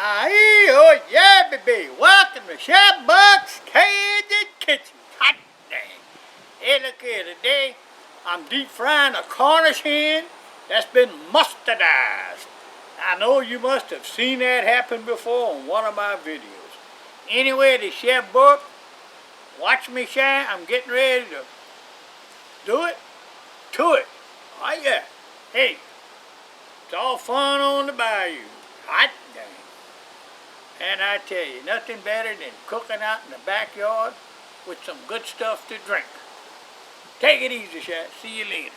Aieee, oh yeah, baby. Welcome to Chef Bourque's Cajun Kitchen. Hot dang. Hey, look here. Today, I'm deep frying a Cornish hen that's been mustardized. I know you must have seen that happen before on one of my videos. Anyway, the Chef Bourque, watch me shine. I'm getting ready to do it to it. Oh yeah. Hey, it's all fun on the bayou. Hot dang. And I tell you, nothing better than cooking out in the backyard with some good stuff to drink. Take it easy, Chef. See you later.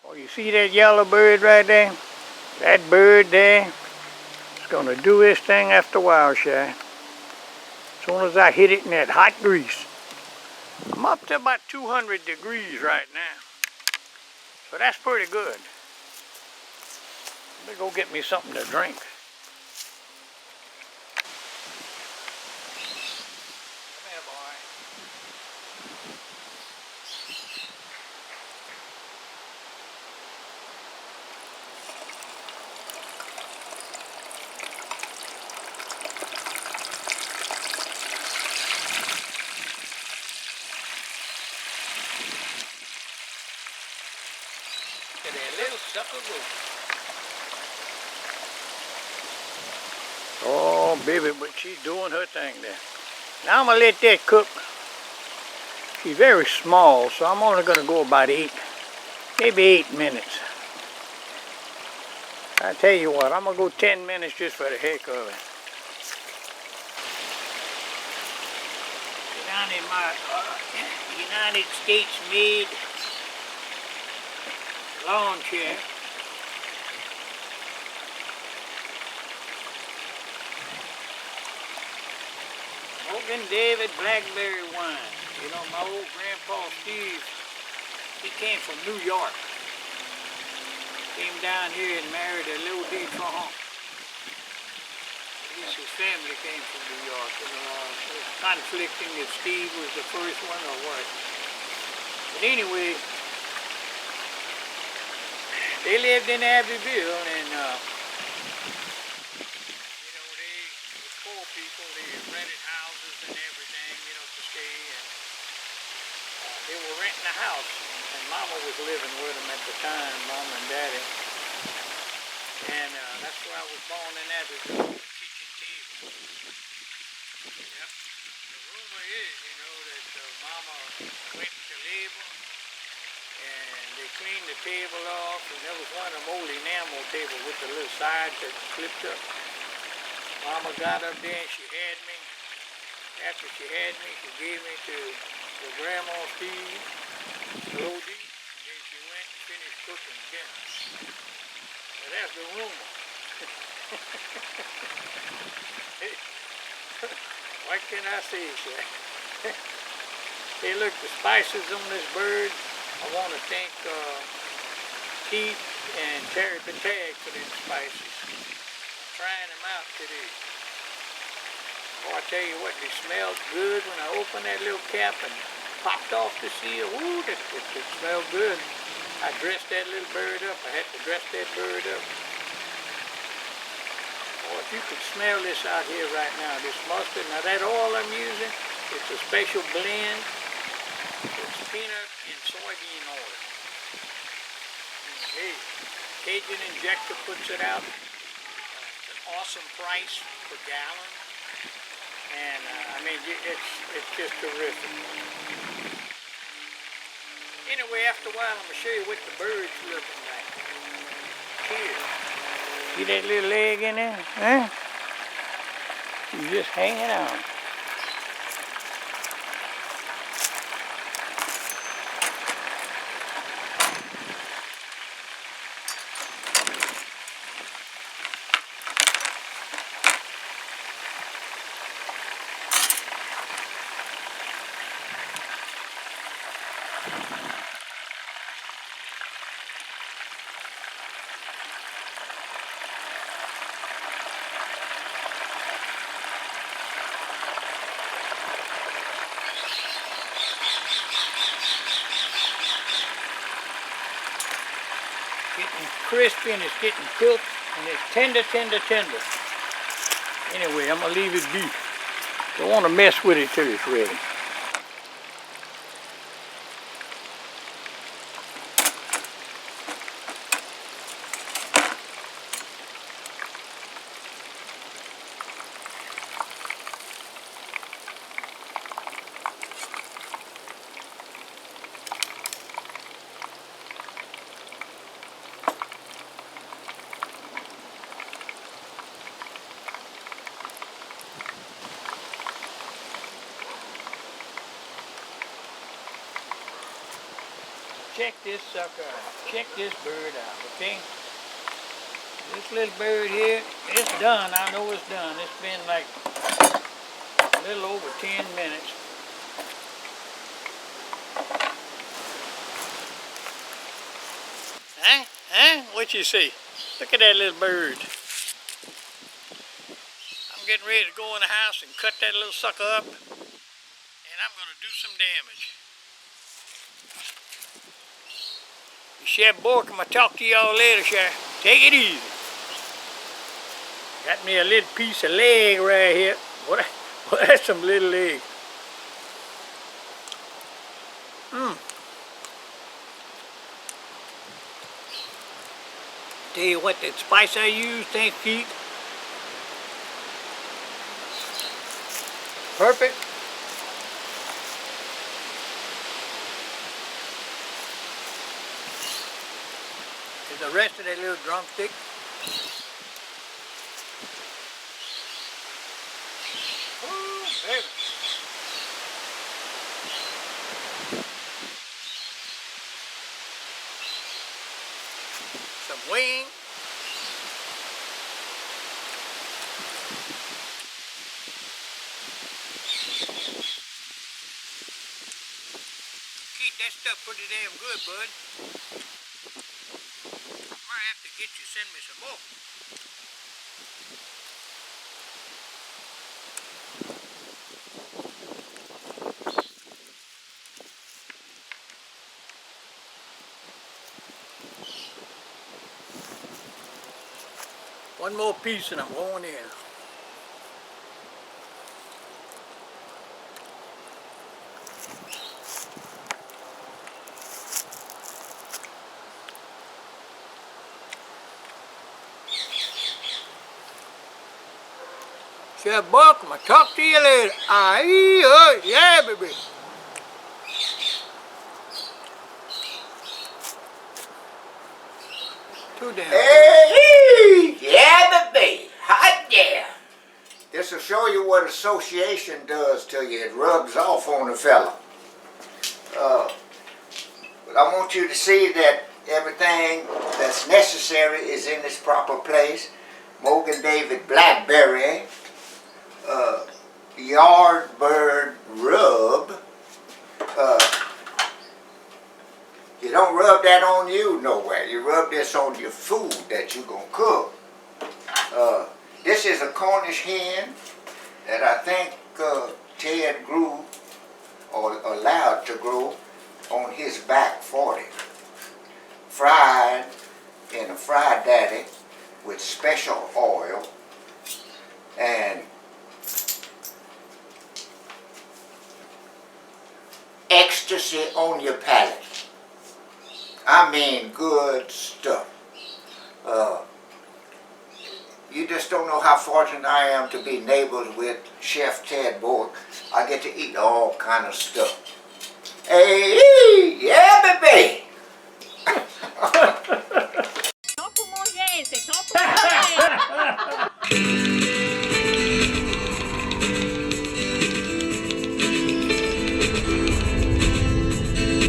Oh, you see that yellow bird right there? That bird there is going to do this thing after a while, Shy. As soon as I hit it in that hot grease. I'm up to about 200 degrees right now. So that's pretty good. Let me go get me something to drink. Come here, boy. Look at that little sucker go. Oh, baby, but she's doing her thing there. Now I'm going to let that cook. She's very small, so I'm only going to go about maybe 8 minutes. I tell you what, I'm going to go 10 minutes just for the heck of it. Sit down in my United States made lawn chair. Smoking David Blackberry wine. You know, my old grandpa Steve, he came from New York. came down here and married a little D Trump. His family came from New York. And, it was conflicting if Steve was the first one or what. But anyway, they lived in Abbeville, and they were poor people. They rented houses and everything, to stay. And they were renting a house, and Mama was living with them at the time, Mom and Daddy. And that's where I was born in Abbeville, kitchen table. Yep. The rumor is, that Mama went to labor, and they cleaned the table off, and there was one of them old enamel tables with the little sides that flipped up. Mama got up there and she had me. After she had me, she gave me to the grandma Steve, Lodi, and then she went and finished cooking dinner. So that's the rumor. What can I say, Chef? Hey, look, the spices on this bird. I want to thank Keith and Terry Bettag for them spices. I'm trying them out today. Oh, I tell you what, they smelled good when I opened that little cap and popped off the seal. Ooh, it smelled good. I dressed that little bird up. I had to dress that bird up. Oh, if you could smell this out here right now, this mustard. Now that oil I'm using, it's a special blend. It's peanut and soybean oil. And hey, Cajun Injector puts it out. It's an awesome price per gallon. And it's just terrific. Anyway, after a while, I'm going to show you what the bird's looking like. Here. See that little leg in there? Huh? He's just hanging on. Getting crispy and it's getting cooked and it's tender. Anyway, I'm going to leave it be. Don't want to mess with it till it's ready. Check this sucker out. Check this bird out, okay? This little bird here, it's done. I know it's done. It's been like a little over 10 minutes. Huh? Huh? What you see? Look at that little bird. I'm getting ready to go in the house and cut that little sucker up, and I'm going to do some damage. Chef Bourque, I'm going to talk to y'all later, Chef. Take it easy. Got me a little piece of leg right here. Boy, that's some little leg. Tell you what, that spice I use, thanks Keith. Perfect. The rest of that little drumstick. Ooh, baby. Some wing. Keep that stuff pretty damn good, bud. Might have some more. One more piece and I'm going in. Chef Bourque, I'll talk to you later. Aieee, yeah, baby. Too damn. Aieee, yeah, baby. Hot yeah. This will show you what association does to you. It rubs off on a fella. But I want you to see that everything that's necessary is in its proper place. Morgan David Blackberry. Yardbird rub. You don't rub that on you nowhere. You rub this on your food that you're going to cook. This is a Cornish hen that I think Ted grew or allowed to grow on his back 40. Fried in a fried daddy with special oil and ecstasy on your palate. I mean good stuff. You just don't know how fortunate I am to be neighbors with Chef Ted Bourque. I get to eat all kind of stuff. Hey, yeah, baby.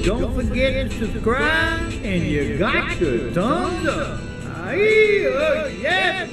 Don't forget to subscribe and you got your thumbs up. Aieee, yeah.